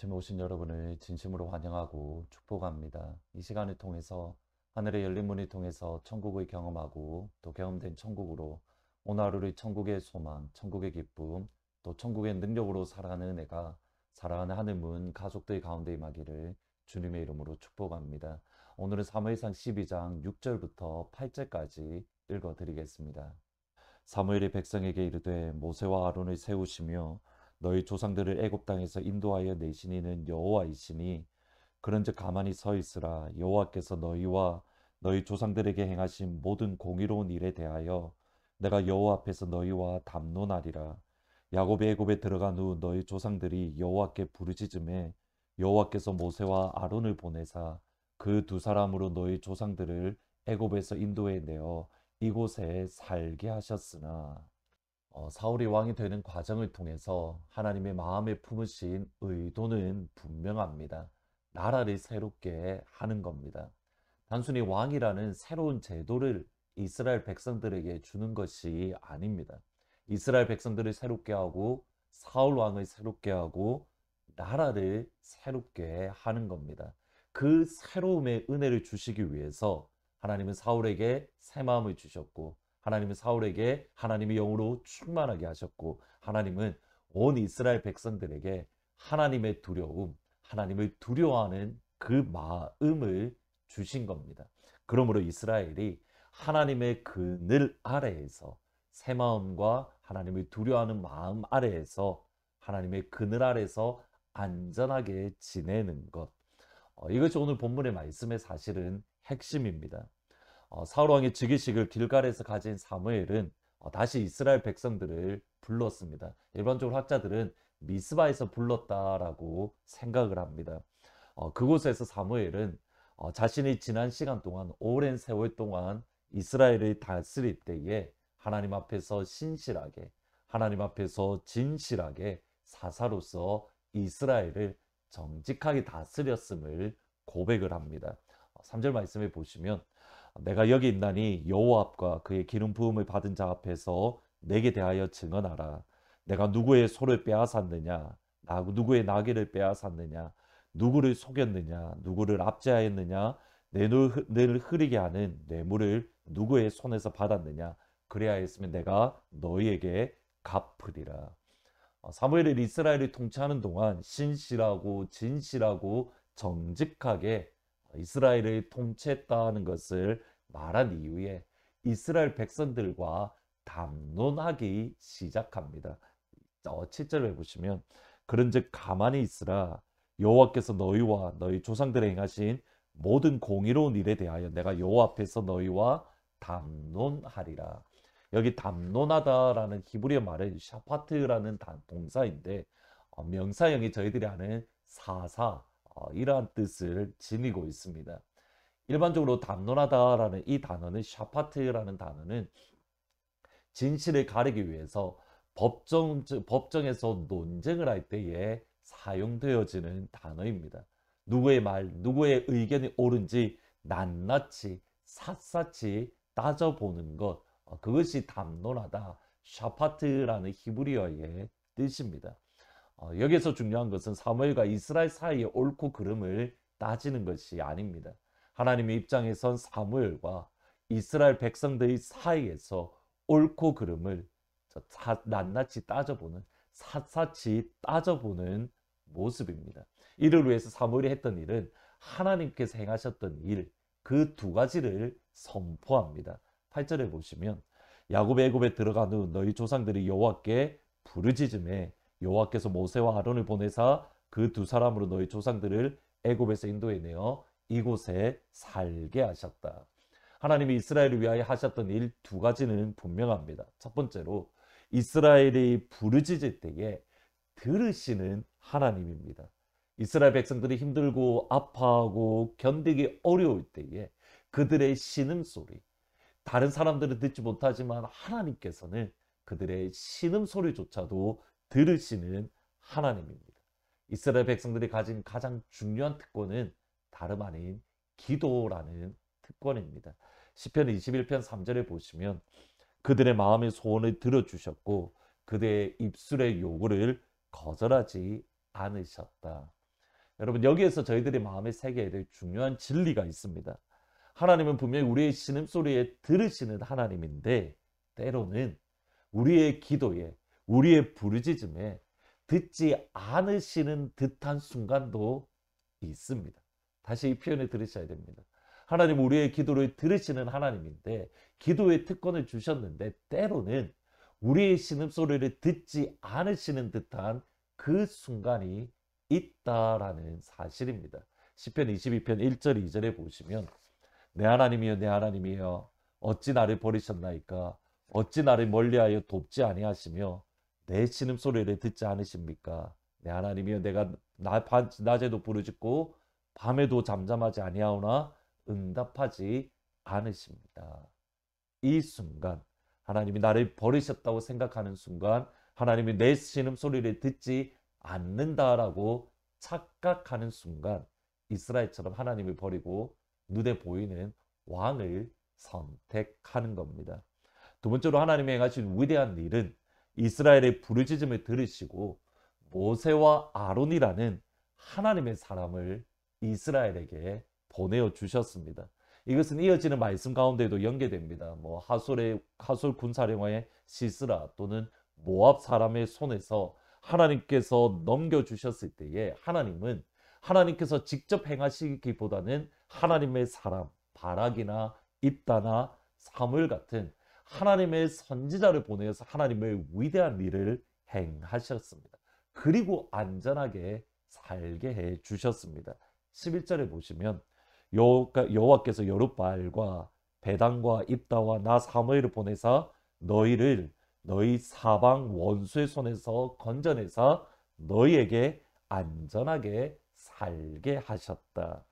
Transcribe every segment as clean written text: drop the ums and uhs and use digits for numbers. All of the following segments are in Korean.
아침에 오신 여러분을 진심으로 환영하고 축복합니다. 이 시간을 통해서 하늘의 열린 문을 통해서 천국을 경험하고 또 경험된 천국으로 오늘 하루를 천국의 소망, 천국의 기쁨, 또 천국의 능력으로 살아가는 은혜가 살아가는 하늘문 가족들 가운데 임하기를 주님의 이름으로 축복합니다. 오늘은 사무엘상 12장 6절부터 8절까지 읽어드리겠습니다. 사무엘이 백성에게 이르되 모세와 아론을 세우시며 너희 조상들을 애굽 땅에서 인도하여 내신 이는 여호와이시니 그런즉 가만히 서 있으라. 여호와께서 너희와 너희 조상들에게 행하신 모든 공의로운 일에 대하여 내가 여호와 앞에서 너희와 담론하리라. 야곱이 애굽에 들어간 후 너희 조상들이 여호와께 부르짖음에 여호와께서 모세와 아론을 보내사 그 두 사람으로 너희 조상들을 애굽에서 인도해 내어 이곳에 살게 하셨으나 사울이 왕이 되는 과정을 통해서 하나님의 마음에 품으신 의도는 분명합니다. 나라를 새롭게 하는 겁니다. 단순히 왕이라는 새로운 제도를 이스라엘 백성들에게 주는 것이 아닙니다. 이스라엘 백성들을 새롭게 하고 사울 왕을 새롭게 하고 나라를 새롭게 하는 겁니다. 그 새로움의 은혜를 주시기 위해서 하나님은 사울에게 새 마음을 주셨고 하나님은 사울에게 하나님의 영으로 충만하게 하셨고 하나님은 온 이스라엘 백성들에게 하나님의 두려움, 하나님을 두려워하는 그 마음을 주신 겁니다. 그러므로 이스라엘이 하나님의 그늘 아래에서 새 마음과 하나님을 두려워하는 마음 아래에서 하나님의 그늘 아래에서 안전하게 지내는 것. 이것이 오늘 본문의 말씀의 사실은 핵심입니다. 사울 왕의 즉위식을 길갈에서 가진 사무엘은 다시 이스라엘 백성들을 불렀습니다. 일반적으로 학자들은 미스바에서 불렀다라고 생각을 합니다. 그곳에서 사무엘은 자신이 지난 시간 동안 오랜 세월 동안 이스라엘을 다스릴 때에 하나님 앞에서 신실하게 하나님 앞에서 진실하게 사사로서 이스라엘을 정직하게 다스렸음을 고백을 합니다. 3절 말씀에 보시면 내가 여기 있나니 여호와 앞과 그의 기름 부음을 받은 자 앞에서 내게 대하여 증언하라. 내가 누구의 소를 빼앗았느냐 누구의 나귀를 빼앗았느냐 누구를 속였느냐 누구를 압제하였느냐 내 눈을 흐리게 하는 뇌물을 누구의 손에서 받았느냐 그리하였으면 내가 너희에게 갚으리라. 사무엘이 이스라엘을 통치하는 동안 신실하고 진실하고 정직하게 이스라엘을 통치했다는 것을 말한 이후에 이스라엘 백성들과 담론하기 시작합니다. 7절을 보시면 그런즉 가만히 있으라. 여호와께서 너희와 너희 조상들에 행하신 모든 공의로운 일에 대하여 내가 여호와 앞에서 너희와 담론하리라. 여기 담론하다라는 히브리어 말은 샤파트라는 동사인데 명사형이 저희들이 아는 사사 이러한 뜻을 지니고 있습니다. 일반적으로 담론하다라는 이 단어는 샤파트라는 단어는 진실을 가리기 위해서 법정에서 논쟁을 할 때에 사용되어지는 단어입니다. 누구의 말, 누구의 의견이 옳은지 낱낱이 샅샅이 따져보는 것, 그것이 담론하다, 샤파트라는 히브리어의 뜻입니다. 여기서 중요한 것은 사무엘과 이스라엘 사이의 옳고 그름을 따지는 것이 아닙니다. 하나님의 입장에 선 사무엘과 이스라엘 백성들의 사이에서 옳고 그름을 낱낱이 따져보는 샅샅이 따져보는 모습입니다. 이를 위해서 사무엘이 했던 일은 하나님께서 행하셨던 일, 그 두 가지를 선포합니다. 8절에 보시면 야곱의 애굽에 들어간 후 너희 조상들이 여호와께 부르짖음에 여호와께서 모세와 아론을 보내사 그 두 사람으로 너희 조상들을 애굽에서 인도해 내어 이곳에 살게 하셨다. 하나님이 이스라엘을 위하여 하셨던 일 두 가지는 분명합니다. 첫 번째로 이스라엘이 부르짖을 때에 들으시는 하나님입니다. 이스라엘 백성들이 힘들고 아파하고 견디기 어려울 때에 그들의 신음소리, 다른 사람들은 듣지 못하지만 하나님께서는 그들의 신음소리조차도 들으시는 하나님입니다. 이스라엘 백성들이 가진 가장 중요한 특권은 다름 아닌 기도라는 특권입니다. 시편 21편 3절에 보시면 그들의 마음의 소원을 들어주셨고 그들의 입술의 요구를 거절하지 않으셨다. 여러분 여기에서 저희들이 마음에 새겨야 될 중요한 진리가 있습니다. 하나님은 분명히 우리의 신음소리에 들으시는 하나님인데 때로는 우리의 기도에 우리의 부르짖음에 듣지 않으시는 듯한 순간도 있습니다. 다시 이 표현을 들으셔야 됩니다. 하나님 우리의 기도를 들으시는 하나님인데 기도의 특권을 주셨는데 때로는 우리의 신음소리를 듣지 않으시는 듯한 그 순간이 있다라는 사실입니다. 시편 22편 1절 2절에 보시면 내 하나님이여 내 하나님이여 어찌 나를 버리셨나이까 어찌 나를 멀리하여 돕지 아니하시며 내 신음소리를 듣지 않으십니까? 내 하나님이여 내가 낮에도 부르짖고 밤에도 잠잠하지 아니하오나 응답하지 않으십니다. 이 순간 하나님이 나를 버리셨다고 생각하는 순간 하나님이 내 신음소리를 듣지 않는다라고 착각하는 순간 이스라엘처럼 하나님을 버리고 눈에 보이는 왕을 선택하는 겁니다. 두 번째로 하나님이 행하신 위대한 일은 이스라엘의 부르짖음을 들으시고 모세와 아론이라는 하나님의 사람을 이스라엘에게 보내어 주셨습니다. 이것은 이어지는 말씀 가운데도 연계됩니다. 하솔 군사령관의 시스라 또는 모압 사람의 손에서 하나님께서 넘겨주셨을 때에 하나님은 하나님께서 직접 행하시기보다는 하나님의 사람 바락이나 입다나 사무엘 같은 하나님의 선지자를 보내어서 하나님의 위대한 일을 행하셨습니다. 그리고 안전하게 살게 해 주셨습니다. 11절에 보시면 여호와께서 여룻바알과 베단과 입다와 나 사무엘을 보내사 너희를 너희 사방 원수의 손에서 건져내사 너희에게 안전하게 살게 하셨다.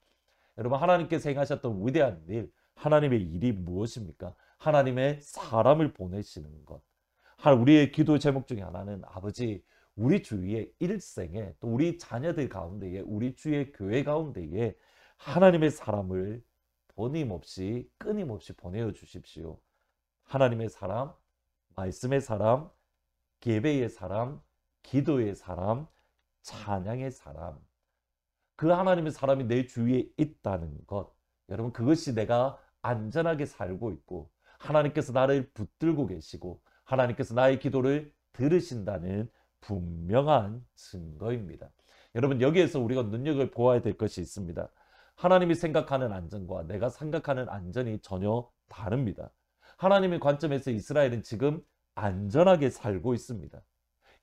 여러분 하나님께서 행하셨던 위대한 일, 하나님의 일이 무엇입니까? 하나님의 사람을 보내시는 것. 우리의 기도 제목 중에 하나는 아버지 우리 주위의 일생에 또 우리 자녀들 가운데에 우리 주위의 교회 가운데에 하나님의 사람을 끊임없이 보내어 주십시오. 하나님의 사람, 말씀의 사람, 예배의 사람, 기도의 사람, 찬양의 사람. 그 하나님의 사람이 내 주위에 있다는 것. 여러분 그것이 내가 안전하게 살고 있고 하나님께서 나를 붙들고 계시고 하나님께서 나의 기도를 들으신다는 분명한 증거입니다. 여러분 여기에서 우리가 눈여겨보아야 될 것이 있습니다. 하나님이 생각하는 안전과 내가 생각하는 안전이 전혀 다릅니다. 하나님의 관점에서 이스라엘은 지금 안전하게 살고 있습니다.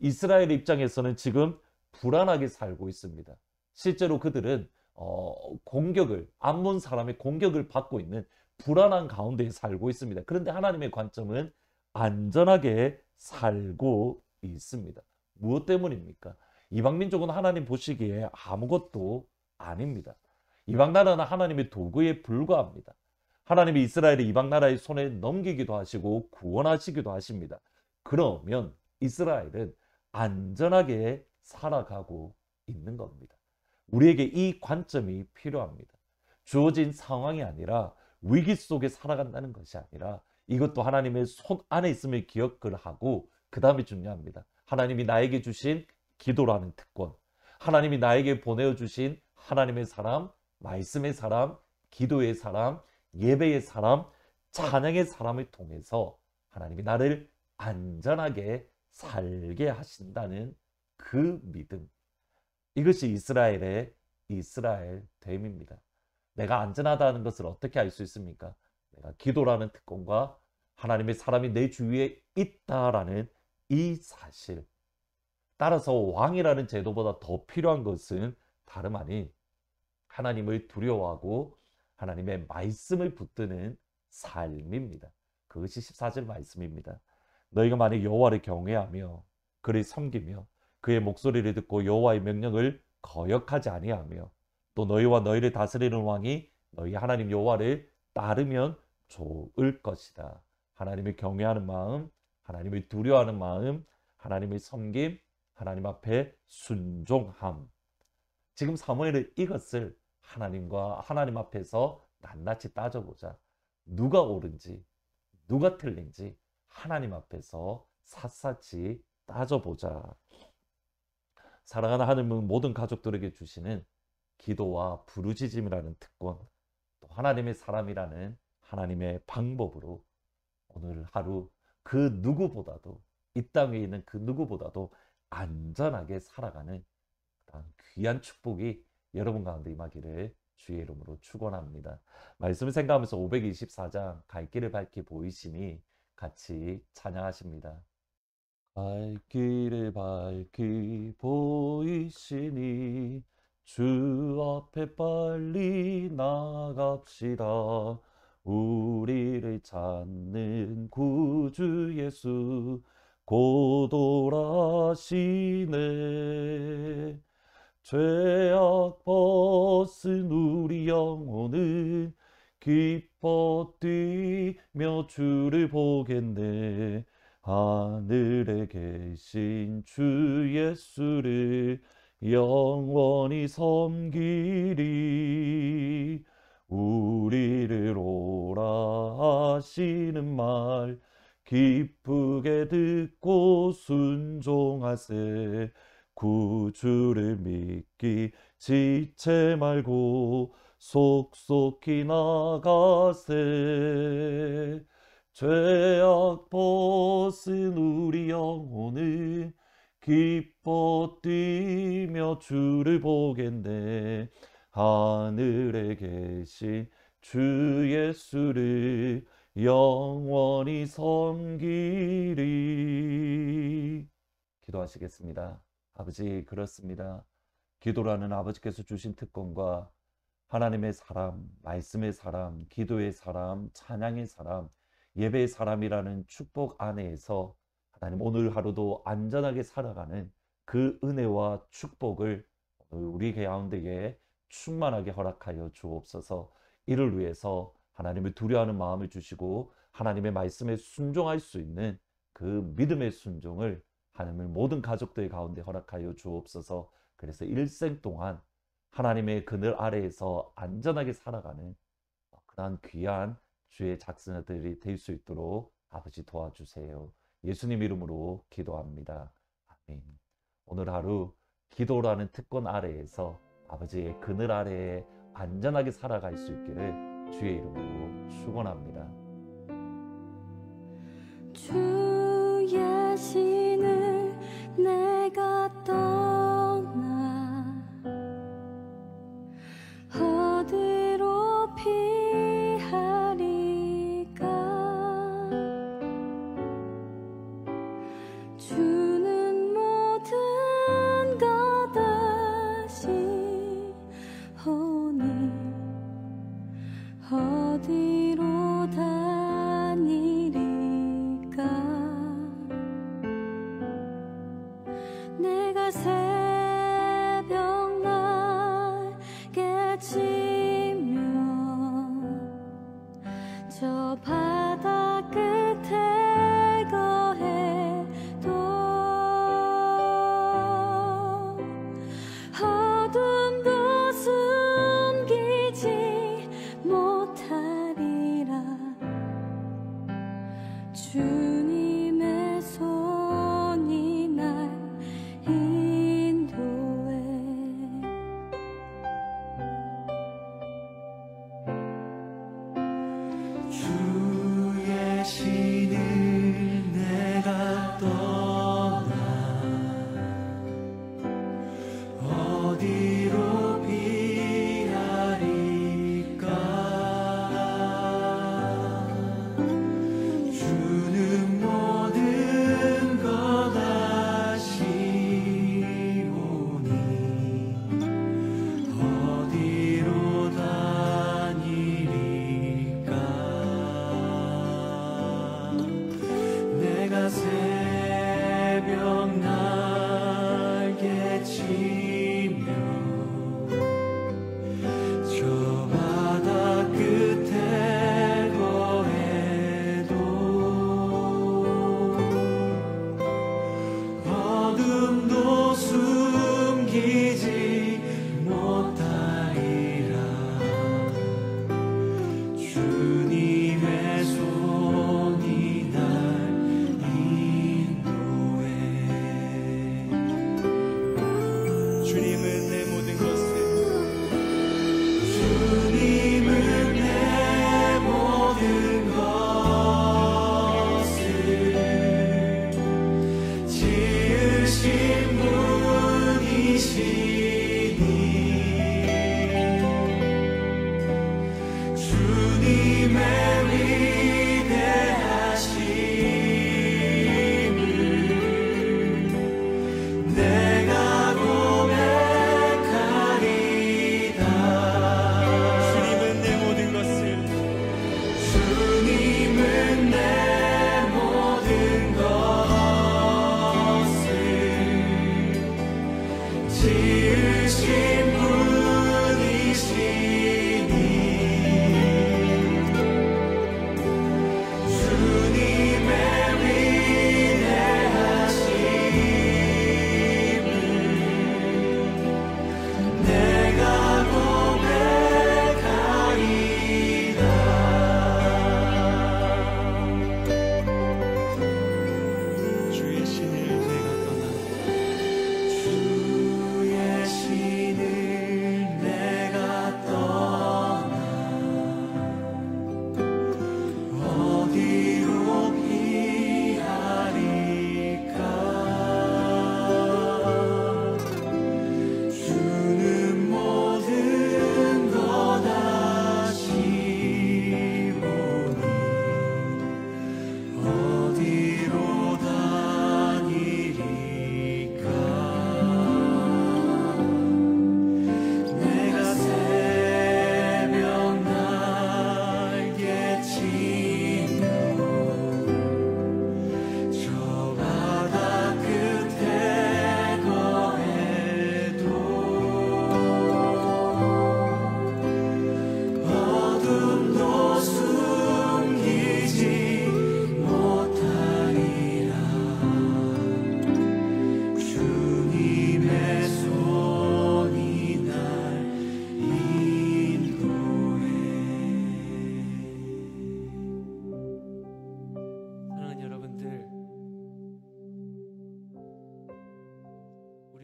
이스라엘의 입장에서는 지금 불안하게 살고 있습니다. 실제로 그들은 암몬 사람의 공격을 받고 있는 불안한 가운데 살고 있습니다. 그런데 하나님의 관점은 안전하게 살고 있습니다. 무엇 때문입니까? 이방 민족은 하나님 보시기에 아무것도 아닙니다. 이방 나라는 하나님의 도구에 불과합니다. 하나님이 이스라엘을 이방 나라의 손에 넘기기도 하시고 구원하시기도 하십니다. 그러면 이스라엘은 안전하게 살아가고 있는 겁니다. 우리에게 이 관점이 필요합니다. 주어진 상황이 아니라 위기 속에 살아간다는 것이 아니라 이것도 하나님의 손 안에 있음을 기억을 하고 그 다음에 중요합니다. 하나님이 나에게 주신 기도라는 특권, 하나님이 나에게 보내어 주신 하나님의 사람, 말씀의 사람, 기도의 사람, 예배의 사람, 찬양의 사람을 통해서 하나님이 나를 안전하게 살게 하신다는 그 믿음. 이것이 이스라엘의 이스라엘됨입니다. 내가 안전하다는 것을 어떻게 알 수 있습니까? 내가 기도라는 특권과 하나님의 사람이 내 주위에 있다라는 이 사실. 따라서 왕이라는 제도보다 더 필요한 것은 다름 아닌 하나님을 두려워하고 하나님의 말씀을 붙드는 삶입니다. 그것이 14절 말씀입니다. 너희가 만약 여호와를 경외하며 그를 섬기며 그의 목소리를 듣고 여호와의 명령을 거역하지 아니하며 또 너희와 너희를 다스리는 왕이 너희 하나님 여호와를 따르면 좋을 것이다. 하나님을 경외하는 마음, 하나님을 두려워하는 마음, 하나님의 섬김, 하나님 앞에 순종함. 지금 사무엘은 이것을 하나님 앞에서 낱낱이 따져보자. 누가 옳은지 누가 틀린지 하나님 앞에서 샅샅이 따져보자. 사랑하는 하나님은 모든 가족들에게 주시는 기도와 부르짖음이라는 특권, 또 하나님의 사람이라는 하나님의 방법으로 오늘 하루 그 누구보다도, 이 땅에 있는 그 누구보다도 안전하게 살아가는 그런 귀한 축복이 여러분 가운데 임하기를 주의 이름으로 축원합니다. 말씀을 생각하면서 524장 갈 길을 밝히 보이시니 같이 찬양하십니다. 갈 길을 밝히 보이시니 주 앞에 빨리 나갑시다. 우리를 찾는 구주 예수 곧 오라시네. 죄악 벗은 우리 영혼은 기뻐 뛰며 주를 보겠네. 하늘에 계신 주 예수를 영원히 섬기리. 우리를 오라 하시는 말 기쁘게 듣고 순종하세. 구주를 믿기 지체 말고 속속히 나가세. 죄악 벗은 우리 영혼은 기뻐 뛰며 주를 보겠네. 하늘에 계신 주 예수를 영원히 섬기리. 기도하시겠습니다. 아버지, 그렇습니다. 기도라는 아버지께서 주신 특권과 하나님의 사람, 말씀의 사람, 기도의 사람, 찬양의 사람, 예배의 사람이라는 축복 안에서 하나님 오늘 하루도 안전하게 살아가는 그 은혜와 축복을 우리 가운데에 충만하게 허락하여 주옵소서. 이를 위해서 하나님을 두려워하는 마음을 주시고 하나님의 말씀에 순종할 수 있는 그 믿음의 순종을 하나님의 모든 가족들 가운데 허락하여 주옵소서. 그래서 일생 동안 하나님의 그늘 아래에서 안전하게 살아가는 그러한 귀한 주의 작성자들이 될 수 있도록 아버지 도와주세요. 예수님 이름으로 기도합니다. 아멘. 오늘 하루 기도라는 특권 아래에서 아버지의 그늘 아래에 안전하게 살아갈 수 있기를 주의 이름으로 축원합니다. 주의 신을 내가 떠나 어디로 피하리까. 주는 모든 것 아시오니 어디로 다니리까. 내가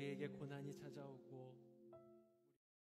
우리에게 고난이 찾아오고